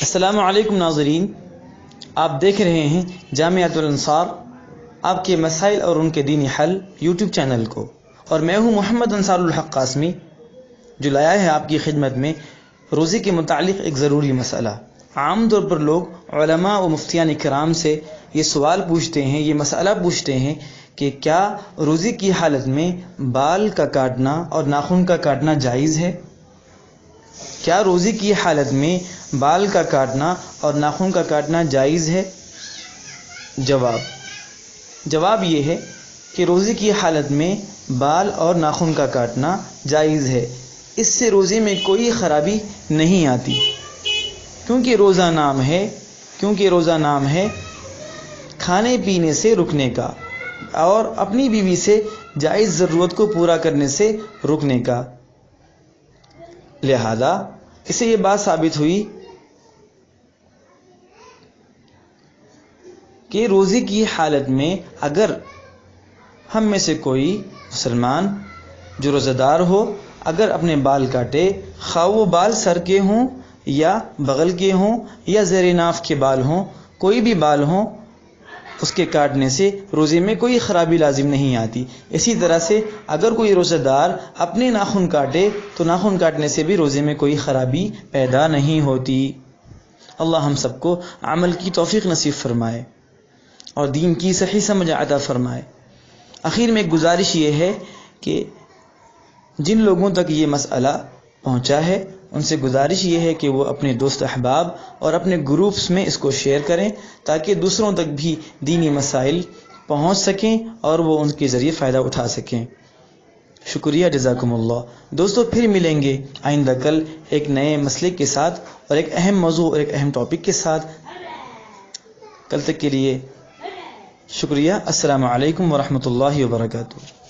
السلام علیکم ناظرین، آپ دیکھ رہے ہیں جامعۃ الانصار، آپ کے مسائل اور ان کے دینی حل یوٹیوب چینل کو، اور میں ہوں محمد انصار الحق قاسمی، جو لایا ہے آپ کی خدمت میں روزے کے متعلق ایک ضروری مسئلہ۔ عام طور پر لوگ علماء و مفتیان کرام سے یہ سوال پوچھتے ہیں، یہ مسئلہ پوچھتے ہیں کہ کیا روزے کی حالت میں بال کا کاٹنا اور ناخن کا کاٹنا جائز ہے؟ کیا روزے کی حالت میں بال کا کاٹنا اور ناخن کا کاٹنا جائز ہے؟ جواب یہ ہے کہ روزے کی حالت میں بال اور ناخن کا کاٹنا جائز ہے۔ اس سے روزے میں کوئی خرابی نہیں آتی، کیونکہ روزہ نام ہے کھانے پینے سے رکنے کا اور اپنی بیوی سے جائز ضرورت کو پورا کرنے سے رکنے کا۔ لہذا اس سے یہ بات ثابت ہوئی کہ روزے کی حالت میں اگر ہم میں سے کوئی مسلمان جو روزہ دار ہو اگر اپنے بال کاٹے، خواہ وہ بال سر کے ہوں یا بغل کے ہوں یا زیر ناف کے بال ہوں، کوئی بھی بال ہوں، اس کے کاٹنے سے روزے میں کوئی خرابی لازم نہیں آتی۔ اسی طرح سے اگر کوئی روزہ دار اپنے ناخن کاٹے تو ناخن کاٹنے سے بھی روزے میں کوئی خرابی پیدا نہیں ہوتی۔ اللہ ہم سب کو عمل کی توفیق نصیب فرمائے اور دین کی صحیح سمجھ عطا فرمائے۔ آخر میں ایک گزارش یہ ہے کہ جن لوگوں تک یہ مسئلہ پہنچا ہے ان سے گزارش یہ ہے کہ وہ اپنے دوست احباب اور اپنے گروپس میں اس کو شیئر کریں تاکہ دوسروں تک بھی دینی مسائل پہنچ سکیں اور وہ ان کے ذریعے فائدہ اٹھا سکیں۔ شکریہ، جزاکم اللہ۔ دوستو، پھر ملیں گے آئندہ کل ایک نئے مسئلے کے ساتھ اور ایک اہم موضوع اور ایک اہم ٹاپک کے ساتھ۔ کل تک کے لیے شکریہ۔ السلام علیکم ورحمۃ اللہ وبرکاتہ۔